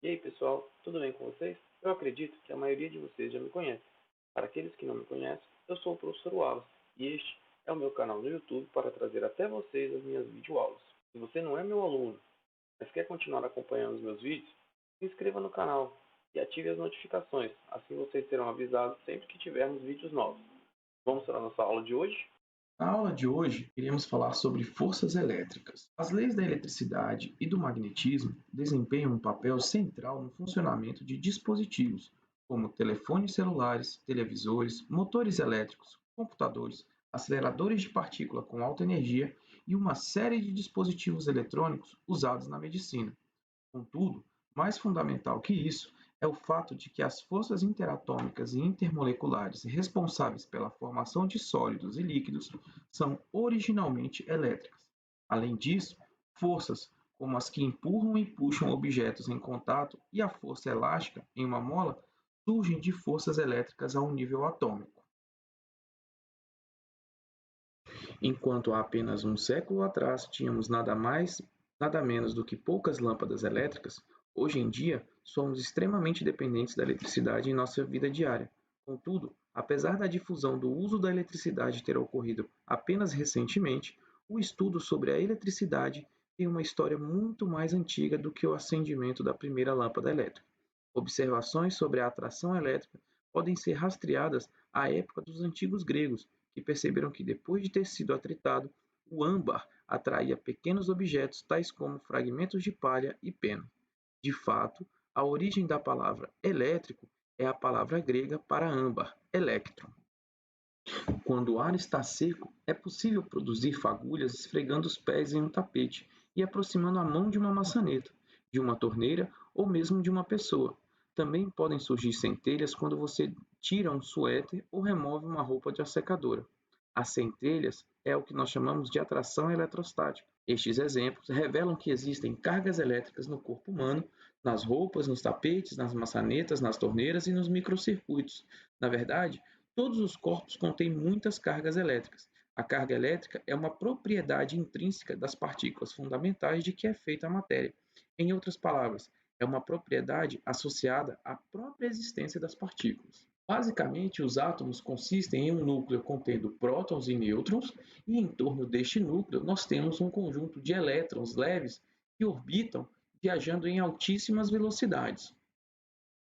E aí, pessoal, tudo bem com vocês? Eu acredito que a maioria de vocês já me conhece. Para aqueles que não me conhecem, eu sou o professor Wallace e este é o meu canal no YouTube para trazer até vocês as minhas videoaulas. Se você não é meu aluno, mas quer continuar acompanhando os meus vídeos, se inscreva no canal e ative as notificações, assim vocês serão avisados sempre que tivermos vídeos novos. Vamos para a nossa aula de hoje? Na aula de hoje, iremos falar sobre forças elétricas. As leis da eletricidade e do magnetismo desempenham um papel central no funcionamento de dispositivos, como telefones celulares, televisores, motores elétricos, computadores, aceleradores de partícula com alta energia e uma série de dispositivos eletrônicos usados na medicina. Contudo, mais fundamental que isso é o fato de que as forças interatômicas e intermoleculares responsáveis pela formação de sólidos e líquidos são originalmente elétricas. Além disso, forças como as que empurram e puxam objetos em contato e a força elástica em uma mola surgem de forças elétricas a um nível atômico. Enquanto há apenas um século atrás tínhamos nada menos do que poucas lâmpadas elétricas, hoje em dia somos extremamente dependentes da eletricidade em nossa vida diária. Contudo, apesar da difusão do uso da eletricidade ter ocorrido apenas recentemente, o estudo sobre a eletricidade tem uma história muito mais antiga do que o acendimento da primeira lâmpada elétrica. Observações sobre a atração elétrica podem ser rastreadas à época dos antigos gregos, que perceberam que depois de ter sido atritado, o âmbar atraía pequenos objetos tais como fragmentos de palha e pena. De fato, a origem da palavra elétrico é a palavra grega para âmbar, electron. Quando o ar está seco, é possível produzir fagulhas esfregando os pés em um tapete e aproximando a mão de uma maçaneta, de uma torneira ou mesmo de uma pessoa. Também podem surgir centelhas quando você tira um suéter ou remove uma roupa de secadora. As centelhas é o que nós chamamos de atração eletrostática. Estes exemplos revelam que existem cargas elétricas no corpo humano, nas roupas, nos tapetes, nas maçanetas, nas torneiras e nos microcircuitos. Na verdade, todos os corpos contêm muitas cargas elétricas. A carga elétrica é uma propriedade intrínseca das partículas fundamentais de que é feita a matéria. Em outras palavras, é uma propriedade associada à própria existência das partículas. Basicamente, os átomos consistem em um núcleo contendo prótons e nêutrons, e em torno deste núcleo nós temos um conjunto de elétrons leves que orbitam viajando em altíssimas velocidades.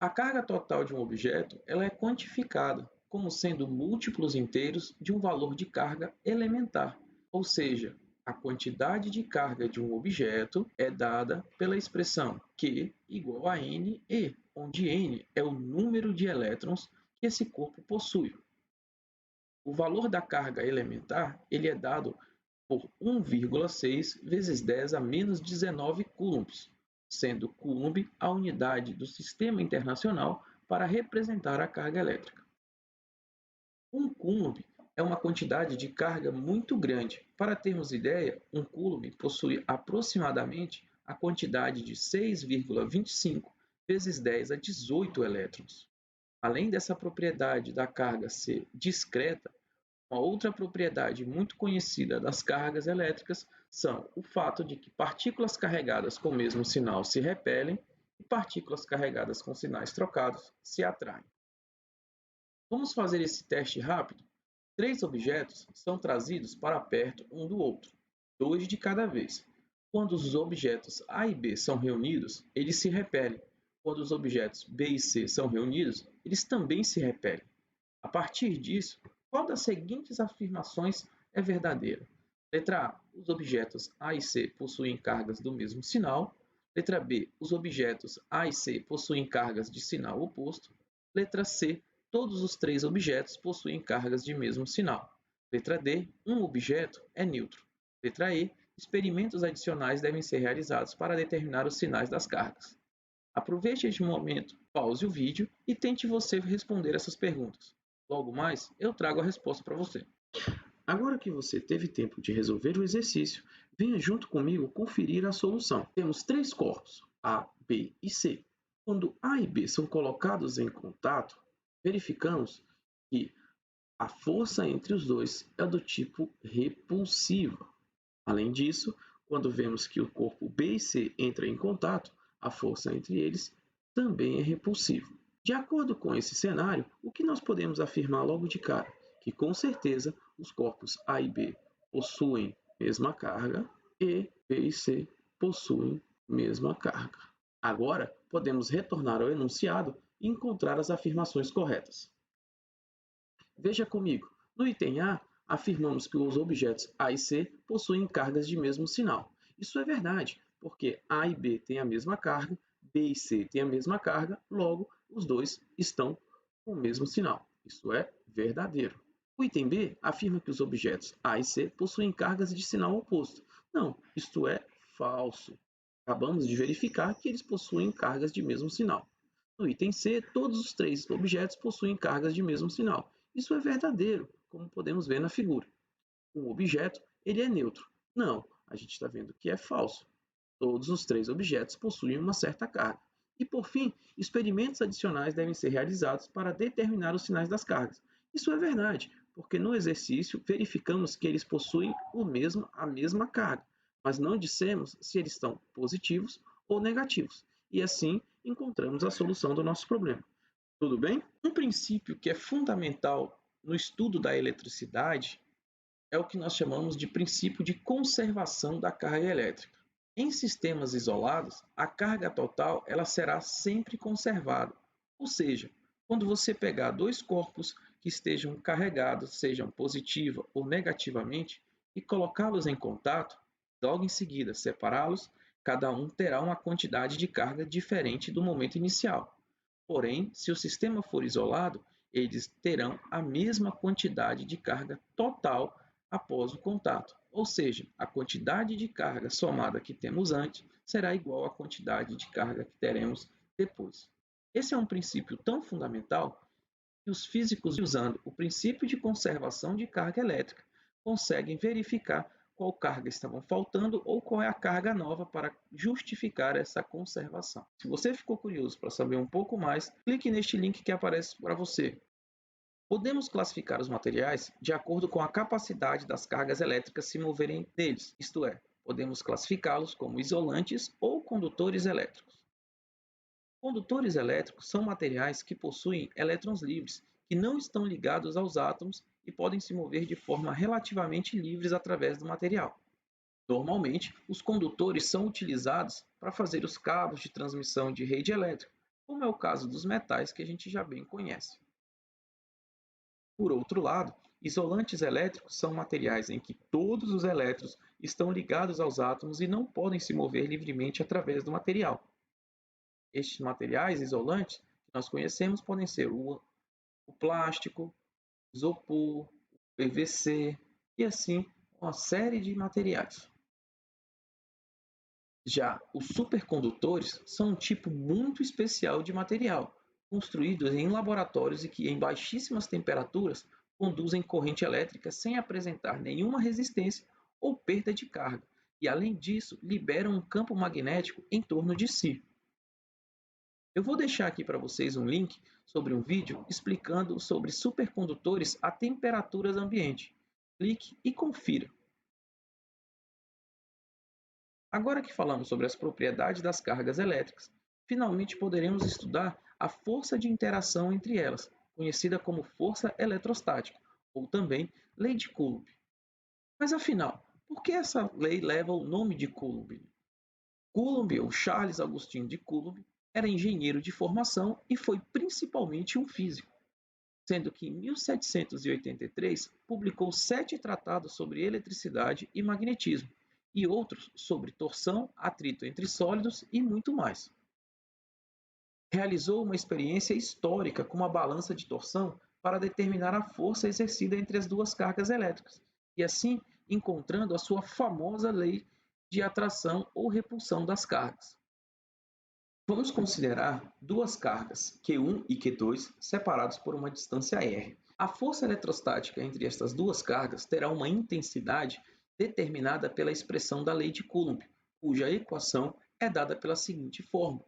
A carga total de um objeto ela é quantificada como sendo múltiplos inteiros de um valor de carga elementar, ou seja, a quantidade de carga de um objeto é dada pela expressão Q igual a NE, onde N é o número de elétrons que esse corpo possui. O valor da carga elementar ele é dado por 1,6 vezes 10 a menos 19 coulombs, sendo coulomb a unidade do Sistema Internacional para representar a carga elétrica. Um coulomb é uma quantidade de carga muito grande. Para termos ideia, um coulomb possui aproximadamente a quantidade de 6,25 vezes 10 a 18 elétrons. Além dessa propriedade da carga ser discreta, uma outra propriedade muito conhecida das cargas elétricas são o fato de que partículas carregadas com o mesmo sinal se repelem e partículas carregadas com sinais trocados se atraem. Vamos fazer esse teste rápido? Três objetos são trazidos para perto um do outro, dois de cada vez. Quando os objetos A e B são reunidos, eles se repelem. Quando os objetos B e C são reunidos, eles também se repelem. A partir disso, qual das seguintes afirmações é verdadeira? Letra A. Os objetos A e C possuem cargas do mesmo sinal. Letra B. Os objetos A e C possuem cargas de sinal oposto. Letra C. Todos os três objetos possuem cargas de mesmo sinal. Letra D. Um objeto é neutro. Letra E. Experimentos adicionais devem ser realizados para determinar os sinais das cargas. Aproveite este momento, pause o vídeo e tente você responder essas perguntas. Logo mais, eu trago a resposta para você. Agora que você teve tempo de resolver o exercício, venha junto comigo conferir a solução. Temos três corpos, A, B e C. Quando A e B são colocados em contato, verificamos que a força entre os dois é do tipo repulsiva. Além disso, quando vemos que o corpo B e C entra em contato, a força entre eles também é repulsiva. De acordo com esse cenário, o que nós podemos afirmar logo de cara? Que com certeza os corpos A e B possuem mesma carga e B e C possuem mesma carga. Agora, podemos retornar ao enunciado e encontrar as afirmações corretas. Veja comigo, no item A, afirmamos que os objetos A e C possuem cargas de mesmo sinal. Isso é verdade, porque A e B têm a mesma carga, B e C têm a mesma carga, logo, os dois estão com o mesmo sinal. Isso é verdadeiro. O item B afirma que os objetos A e C possuem cargas de sinal oposto. Não, isto é falso. Acabamos de verificar que eles possuem cargas de mesmo sinal. No item C, todos os três objetos possuem cargas de mesmo sinal. Isso é verdadeiro, como podemos ver na figura. Um objeto, ele é neutro. Não, a gente está vendo que é falso. Todos os três objetos possuem uma certa carga. E, por fim, experimentos adicionais devem ser realizados para determinar os sinais das cargas. Isso é verdade, porque no exercício verificamos que eles possuem a mesma carga, mas não dissemos se eles estão positivos ou negativos. E assim encontramos a solução do nosso problema. Tudo bem? Um princípio que é fundamental no estudo da eletricidade é o que nós chamamos de princípio de conservação da carga elétrica. Em sistemas isolados, a carga total ela será sempre conservada. Ou seja, quando você pegar dois corpos que estejam carregados, sejam positiva ou negativamente, e colocá-los em contato, logo em seguida separá-los, cada um terá uma quantidade de carga diferente do momento inicial. Porém, se o sistema for isolado, eles terão a mesma quantidade de carga total após o contato, ou seja, a quantidade de carga somada que temos antes será igual à quantidade de carga que teremos depois. Esse é um princípio tão fundamental que os físicos, usando o princípio de conservação de carga elétrica, conseguem verificar qual carga estavam faltando ou qual é a carga nova para justificar essa conservação. Se você ficou curioso para saber um pouco mais, clique neste link que aparece para você. Podemos classificar os materiais de acordo com a capacidade das cargas elétricas se moverem neles, isto é, podemos classificá-los como isolantes ou condutores elétricos. Condutores elétricos são materiais que possuem elétrons livres, que não estão ligados aos átomos e podem se mover de forma relativamente livres através do material. Normalmente, os condutores são utilizados para fazer os cabos de transmissão de rede elétrica, como é o caso dos metais que a gente já bem conhece. Por outro lado, isolantes elétricos são materiais em que todos os elétrons estão ligados aos átomos e não podem se mover livremente através do material. Estes materiais isolantes que nós conhecemos podem ser o plástico, isopor, PVC e assim uma série de materiais. Já os supercondutores são um tipo muito especial de material, construídos em laboratórios e que em baixíssimas temperaturas conduzem corrente elétrica sem apresentar nenhuma resistência ou perda de carga, e além disso liberam um campo magnético em torno de si. Eu vou deixar aqui para vocês um link sobre um vídeo explicando sobre supercondutores a temperaturas ambiente. Clique e confira. Agora que falamos sobre as propriedades das cargas elétricas, finalmente poderemos estudar a força de interação entre elas, conhecida como força eletrostática, ou também lei de Coulomb. Mas afinal, por que essa lei leva o nome de Coulomb? Coulomb, ou Charles Augustin de Coulomb, era engenheiro de formação e foi principalmente um físico, sendo que em 1783 publicou 7 tratados sobre eletricidade e magnetismo, e outros sobre torção, atrito entre sólidos e muito mais. Realizou uma experiência histórica com uma balança de torção para determinar a força exercida entre as duas cargas elétricas, e assim encontrando a sua famosa lei de atração ou repulsão das cargas. Vamos considerar duas cargas, Q1 e Q2, separadas por uma distância r. A força eletrostática entre estas duas cargas terá uma intensidade determinada pela expressão da lei de Coulomb, cuja equação é dada pela seguinte fórmula,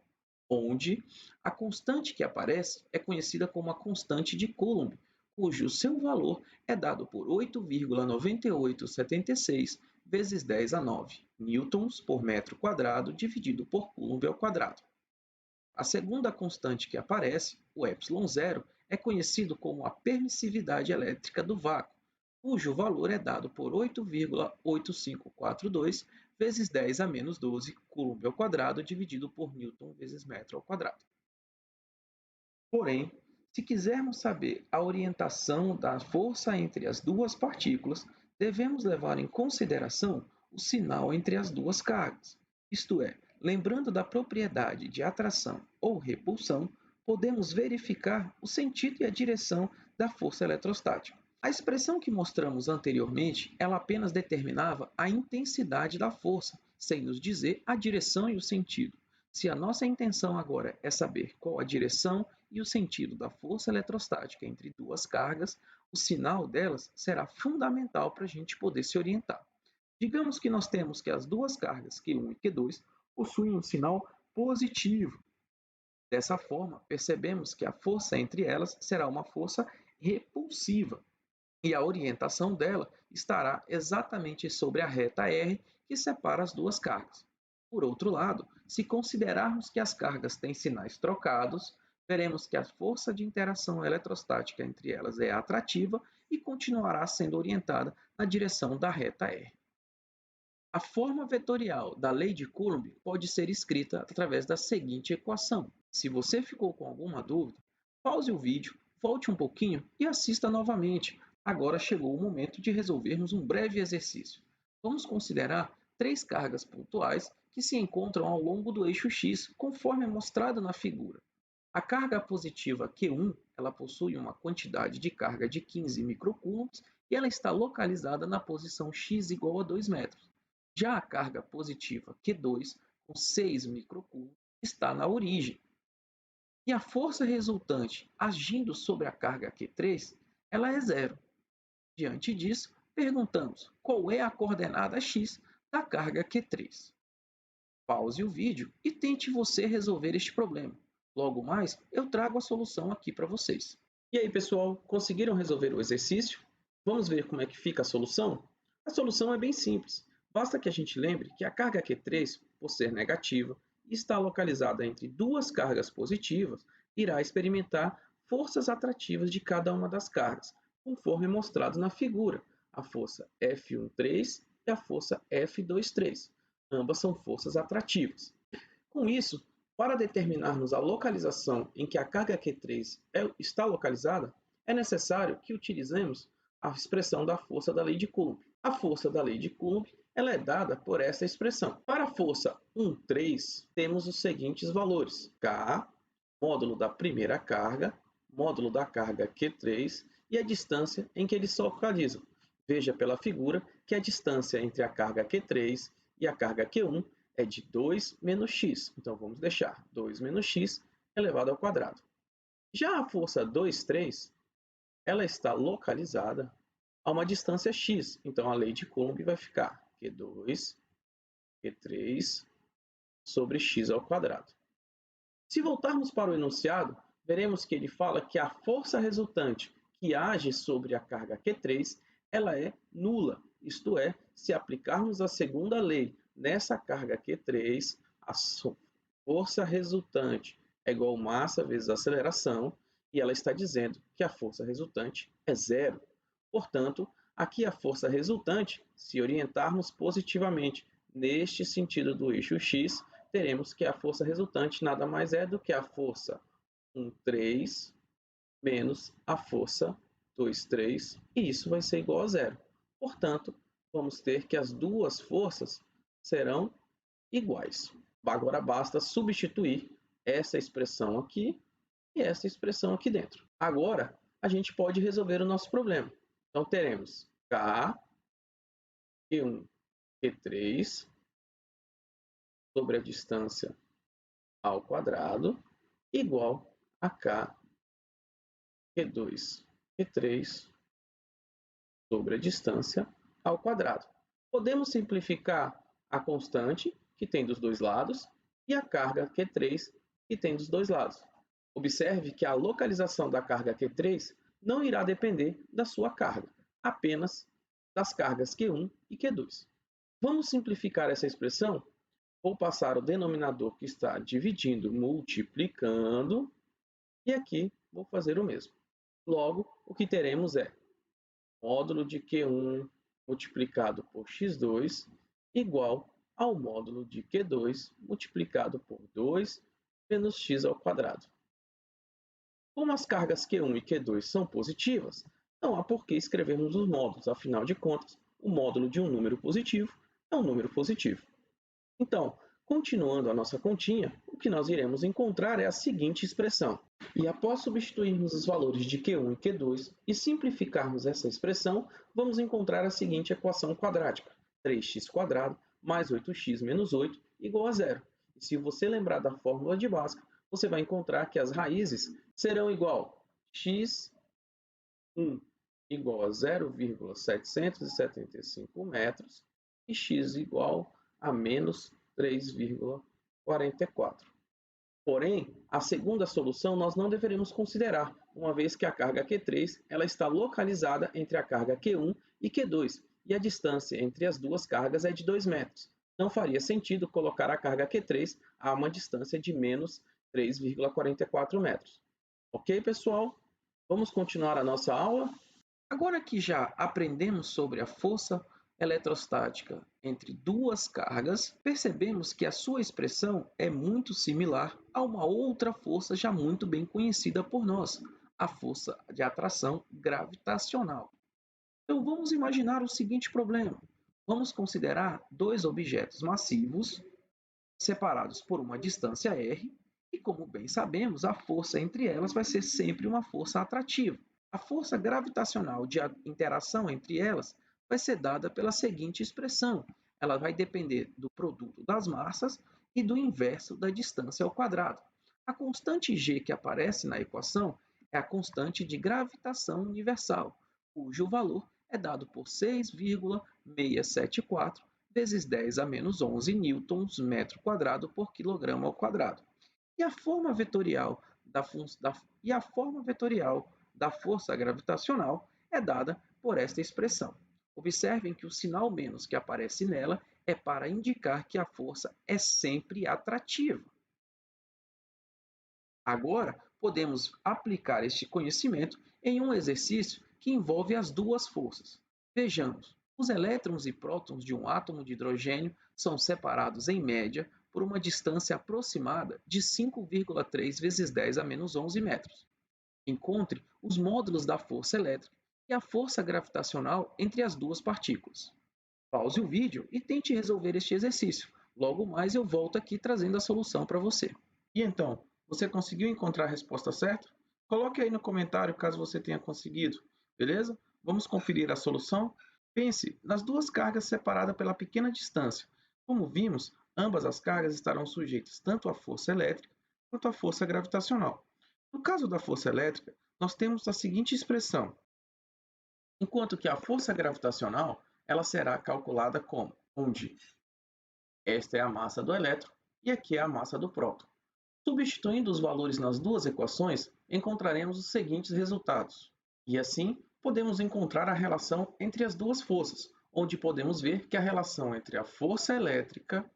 onde a constante que aparece é conhecida como a constante de Coulomb, cujo seu valor é dado por 8,9876 vezes 10 a 9 newtons por metro quadrado dividido por coulomb ao quadrado. A segunda constante que aparece, o ε0, é conhecido como a permissividade elétrica do vácuo, cujo valor é dado por 8,8542 vezes 10 a menos 12 coulomb ao quadrado dividido por newton vezes metro ao quadrado. Porém, se quisermos saber a orientação da força entre as duas partículas, devemos levar em consideração o sinal entre as duas cargas, isto é, lembrando da propriedade de atração ou repulsão, podemos verificar o sentido e a direção da força eletrostática. A expressão que mostramos anteriormente, ela apenas determinava a intensidade da força, sem nos dizer a direção e o sentido. Se a nossa intenção agora é saber qual a direção e o sentido da força eletrostática entre duas cargas, o sinal delas será fundamental para a gente poder se orientar. Digamos que nós temos que as duas cargas Q1 e Q2 possuem um sinal positivo. Dessa forma, percebemos que a força entre elas será uma força repulsiva e a orientação dela estará exatamente sobre a reta R que separa as duas cargas. Por outro lado, se considerarmos que as cargas têm sinais trocados, veremos que a força de interação eletrostática entre elas é atrativa e continuará sendo orientada na direção da reta R. A forma vetorial da lei de Coulomb pode ser escrita através da seguinte equação. Se você ficou com alguma dúvida, pause o vídeo, volte um pouquinho e assista novamente. Agora chegou o momento de resolvermos um breve exercício. Vamos considerar três cargas pontuais que se encontram ao longo do eixo X, conforme é mostrado na figura. A carga positiva Q1 ela possui uma quantidade de carga de 15 microcoulombs e ela está localizada na posição x igual a 2 metros. Já a carga positiva Q2, com 6 microcoulombs, está na origem. E a força resultante agindo sobre a carga Q3, ela é zero. Diante disso, perguntamos qual é a coordenada x da carga Q3. Pause o vídeo e tente você resolver este problema. Logo mais, eu trago a solução aqui para vocês. E aí, pessoal, conseguiram resolver o exercício? Vamos ver como é que fica a solução? A solução é bem simples. Basta que a gente lembre que a carga Q3, por ser negativa, e está localizada entre duas cargas positivas, irá experimentar forças atrativas de cada uma das cargas, conforme mostrado na figura, a força F13 e a força F23. Ambas são forças atrativas. Com isso, para determinarmos a localização em que a carga Q3 está localizada, é necessário que utilizemos a expressão da força da lei de Coulomb. A força da lei de Coulomb ela é dada por essa expressão. Para a força 1,3, temos os seguintes valores: K, módulo da primeira carga, módulo da carga Q3 e a distância em que eles se localizam. Veja pela figura que a distância entre a carga Q3 e a carga Q1 é de 2 menos x. Então, vamos deixar 2 menos x elevado ao quadrado. Já a força 2,3, ela está localizada a uma distância x. Então, a lei de Coulomb vai ficar Q2, Q3 sobre x ao quadrado. Se voltarmos para o enunciado, veremos que ele fala que a força resultante que age sobre a carga Q3, ela é nula. Isto é, se aplicarmos a segunda lei nessa carga Q3, a força resultante é igual a massa vezes aceleração, e ela está dizendo que a força resultante é zero. Portanto, aqui a força resultante, se orientarmos positivamente neste sentido do eixo x, teremos que a força resultante nada mais é do que a força 1,3 menos a força 2,3, e isso vai ser igual a zero. Portanto, vamos ter que as duas forças serão iguais. Agora basta substituir essa expressão aqui e essa expressão aqui dentro. Agora, a gente pode resolver o nosso problema. Então, teremos K, Q1, Q3 sobre a distância ao quadrado igual a K, Q2, Q3 sobre a distância ao quadrado. Podemos simplificar a constante, que tem dos dois lados, e a carga Q3, que tem dos dois lados. Observe que a localização da carga Q3 não irá depender da sua carga, apenas das cargas Q1 e Q2. Vamos simplificar essa expressão? Vou passar o denominador que está dividindo multiplicando e aqui vou fazer o mesmo. Logo, o que teremos é módulo de Q1 multiplicado por x2 igual ao módulo de Q2 multiplicado por 2 menos x ao quadrado. Como as cargas Q1 e Q2 são positivas, não há por que escrevermos os módulos, afinal de contas, o módulo de um número positivo é um número positivo. Então, continuando a nossa continha, o que nós iremos encontrar é a seguinte expressão. E após substituirmos os valores de Q1 e Q2 e simplificarmos essa expressão, vamos encontrar a seguinte equação quadrática. 3x² mais 8x menos 8 igual a zero. E se você lembrar da fórmula de Bhaskara, você vai encontrar que as raízes serão igual x1 igual a 0,775 metros e x igual a menos 3,44. Porém, a segunda solução nós não deveremos considerar, uma vez que a carga Q3 ela está localizada entre a carga Q1 e Q2, e a distância entre as duas cargas é de 2 metros. Não faria sentido colocar a carga Q3 a uma distância de menos 3,44 metros. Ok, pessoal? Vamos continuar a nossa aula? Agora que já aprendemos sobre a força eletrostática entre duas cargas, percebemos que a sua expressão é muito similar a uma outra força já muito bem conhecida por nós, a força de atração gravitacional. Então vamos imaginar o seguinte problema. Vamos considerar dois objetos massivos separados por uma distância r, e como bem sabemos, a força entre elas vai ser sempre uma força atrativa. A força gravitacional de interação entre elas vai ser dada pela seguinte expressão. Ela vai depender do produto das massas e do inverso da distância ao quadrado. A constante g que aparece na equação é a constante de gravitação universal, cujo valor é dado por 6,674 vezes 10 a menos 11 newtons metro quadrado por quilograma ao quadrado. E a forma vetorial da força gravitacional é dada por esta expressão. Observem que o sinal menos que aparece nela é para indicar que a força é sempre atrativa. Agora, podemos aplicar este conhecimento em um exercício que envolve as duas forças. Vejamos, os elétrons e prótons de um átomo de hidrogênio são separados, em média, por uma distância aproximada de 5,3 vezes 10 a menos 11 metros. Encontre os módulos da força elétrica e a força gravitacional entre as duas partículas. Pause o vídeo e tente resolver este exercício. Logo mais eu volto aqui trazendo a solução para você. E então, você conseguiu encontrar a resposta certa? Coloque aí no comentário caso você tenha conseguido, beleza? Vamos conferir a solução? Pense nas duas cargas separadas pela pequena distância. Como vimos, ambas as cargas estarão sujeitas tanto à força elétrica quanto à força gravitacional. No caso da força elétrica, nós temos a seguinte expressão, enquanto que a força gravitacional ela será calculada como, onde esta é a massa do elétron e aqui é a massa do próton. Substituindo os valores nas duas equações, encontraremos os seguintes resultados. E assim, podemos encontrar a relação entre as duas forças, onde podemos ver que a relação entre a força elétrica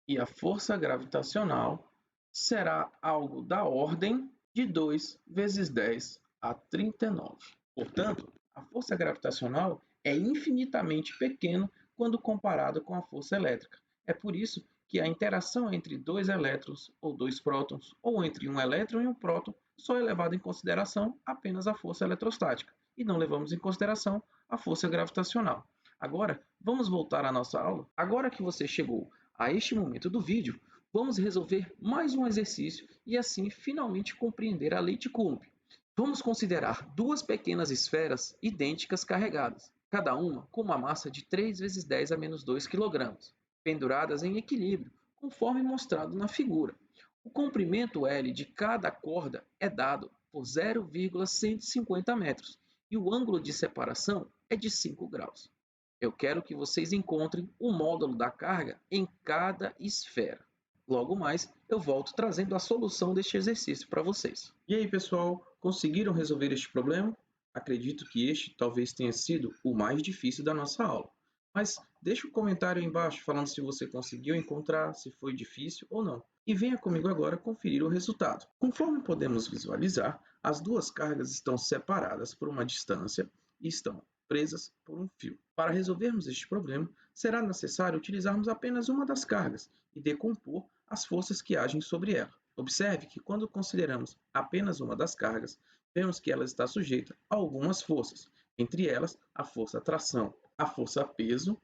e a força gravitacional será algo da ordem de 2 vezes 10 a 39. Portanto, a força gravitacional é infinitamente pequena quando comparada com a força elétrica. É por isso que a interação entre dois elétrons ou dois prótons, ou entre um elétron e um próton, só é levada em consideração apenas a força eletrostática, e não levamos em consideração a força gravitacional. Agora, vamos voltar à nossa aula. Agora que você chegou a este momento do vídeo, vamos resolver mais um exercício e assim finalmente compreender a lei de Coulomb. Vamos considerar duas pequenas esferas idênticas carregadas, cada uma com uma massa de 3 vezes 10 a menos 2 kg, penduradas em equilíbrio, conforme mostrado na figura. O comprimento L de cada corda é dado por 0,150 metros e o ângulo de separação é de 5 graus. Eu quero que vocês encontrem o módulo da carga em cada esfera. Logo mais, eu volto trazendo a solução deste exercício para vocês. E aí, pessoal, conseguiram resolver este problema? Acredito que este talvez tenha sido o mais difícil da nossa aula. Mas deixe um comentário aí embaixo falando se você conseguiu encontrar, se foi difícil ou não. E venha comigo agora conferir o resultado. Conforme podemos visualizar, as duas cargas estão separadas por uma distância e estão presas por um fio. Para resolvermos este problema, será necessário utilizarmos apenas uma das cargas e decompor as forças que agem sobre ela. Observe que quando consideramos apenas uma das cargas, vemos que ela está sujeita a algumas forças, entre elas a força tração, a força peso,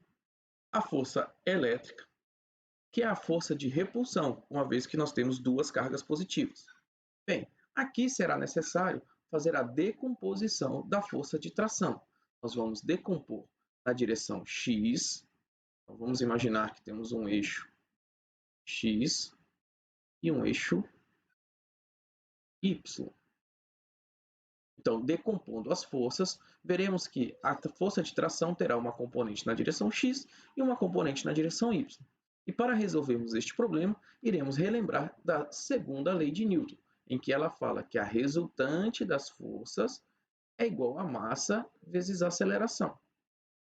a força elétrica, que é a força de repulsão, uma vez que nós temos duas cargas positivas. Bem, aqui será necessário fazer a decomposição da força de tração. Nós vamos decompor na direção x, então vamos imaginar que temos um eixo x e um eixo y. Então, decompondo as forças, veremos que a força de tração terá uma componente na direção x e uma componente na direção y. E para resolvermos este problema, iremos relembrar da segunda lei de Newton, em que ela fala que a resultante das forças é igual a massa vezes a aceleração.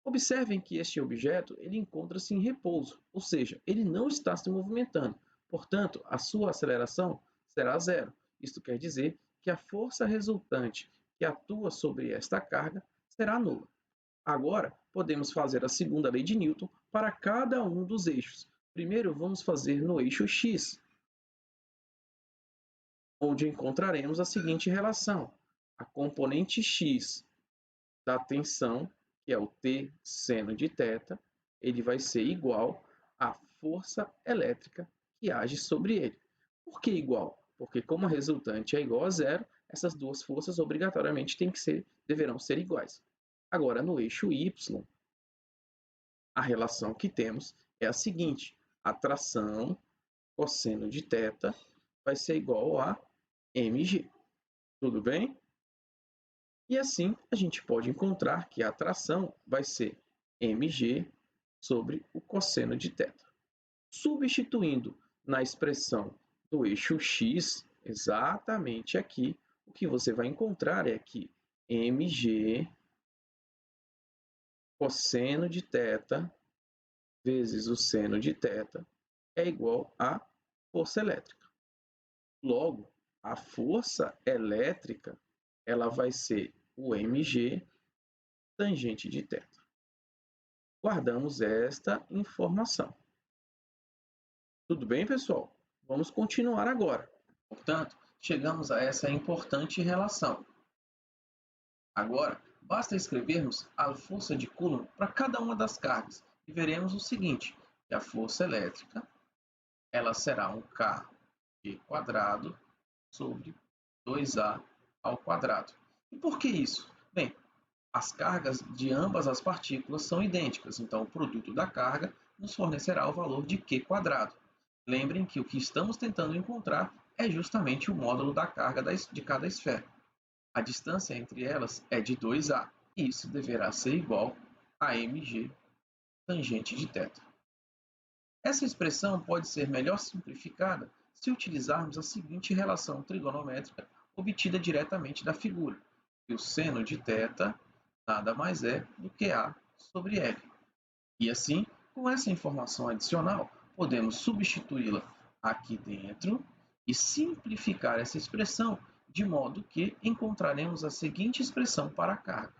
Observem que este objeto ele encontra-se em repouso, ou seja, ele não está se movimentando. Portanto, a sua aceleração será zero. Isto quer dizer que a força resultante que atua sobre esta carga será nula. Agora, podemos fazer a segunda lei de Newton para cada um dos eixos. Primeiro, vamos fazer no eixo x, onde encontraremos a seguinte relação. A componente x da tensão, que é o T seno de θ, ele vai ser igual à força elétrica que age sobre ele. Por que igual? Porque como a resultante é igual a zero, essas duas forças obrigatoriamente deverão ser iguais. Agora, no eixo y, a relação que temos é a seguinte: a tração cosseno de θ vai ser igual a mg. Tudo bem? E assim a gente pode encontrar que a atração vai ser mg sobre o cosseno de θ. Substituindo na expressão do eixo x, exatamente aqui, o que você vai encontrar é que mg cosseno de θ vezes o seno de θ é igual a força elétrica. Logo, a força elétrica ela vai ser o mg tangente de θ. Guardamos esta informação. Tudo bem, pessoal? Vamos continuar agora. Portanto, chegamos a essa importante relação. Agora, basta escrevermos a força de Coulomb para cada uma das cargas e veremos o seguinte, que a força elétrica ela será um K G quadrado sobre 2A ao quadrado. E por que isso? Bem, as cargas de ambas as partículas são idênticas, então o produto da carga nos fornecerá o valor de Q quadrado. Lembrem que o que estamos tentando encontrar é justamente o módulo da carga de cada esfera. A distância entre elas é de 2A, e isso deverá ser igual a mg tangente de θ. Essa expressão pode ser melhor simplificada se utilizarmos a seguinte relação trigonométrica obtida diretamente da figura, que o seno de θ nada mais é do que A sobre L. E assim, com essa informação adicional, podemos substituí-la aqui dentro e simplificar essa expressão de modo que encontraremos a seguinte expressão para a carga.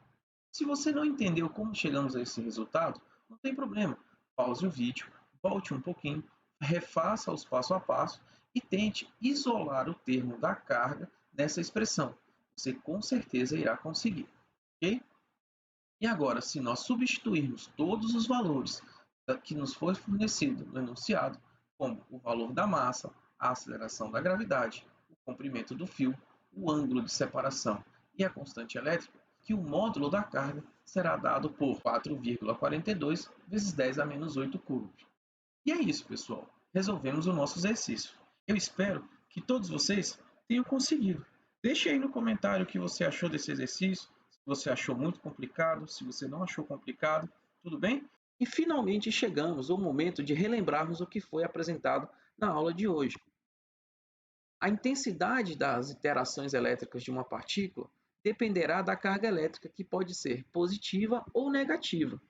Se você não entendeu como chegamos a esse resultado, não tem problema. Pause o vídeo, volte um pouquinho, refaça os passo a passo e tente isolar o termo da carga nessa expressão. Você com certeza irá conseguir, ok? E agora, se nós substituirmos todos os valores que nos foi fornecido no enunciado, como o valor da massa, a aceleração da gravidade, o comprimento do fio, o ângulo de separação e a constante elétrica, que o módulo da carga será dado por 4,42 vezes 10 a menos 8 coulomb. E é isso, pessoal. Resolvemos o nosso exercício. Eu espero que todos vocês tenham conseguido. Deixe aí no comentário o que você achou desse exercício, se você achou muito complicado, se você não achou complicado, tudo bem? E finalmente chegamos ao momento de relembrarmos o que foi apresentado na aula de hoje. A intensidade das interações elétricas de uma partícula dependerá da carga elétrica, que pode ser positiva ou negativa.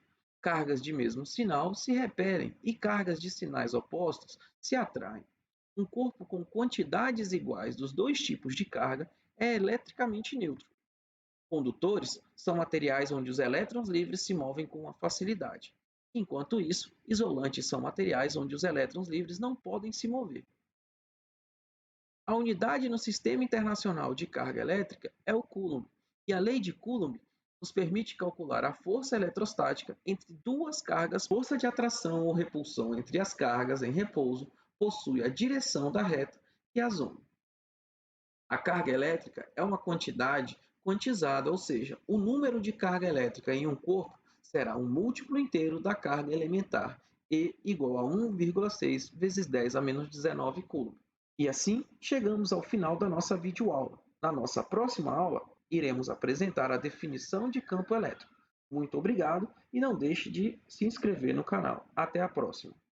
Cargas de mesmo sinal se repelem e cargas de sinais opostos se atraem. Um corpo com quantidades iguais dos dois tipos de carga é eletricamente neutro. Condutores são materiais onde os elétrons livres se movem com facilidade. Enquanto isso, isolantes são materiais onde os elétrons livres não podem se mover. A unidade no Sistema Internacional de Carga Elétrica é o Coulomb, e a lei de Coulomb nos permite calcular a força eletrostática entre duas cargas. Força de atração ou repulsão entre as cargas em repouso possui a direção da reta e a zona. A carga elétrica é uma quantidade quantizada, ou seja, o número de carga elétrica em um corpo será um múltiplo inteiro da carga elementar, E igual a 1,6 vezes 10 a menos 19 coulomb. E assim chegamos ao final da nossa videoaula. Na nossa próxima aula, iremos apresentar a definição de campo elétrico. Muito obrigado e não deixe de se inscrever no canal. Até a próxima!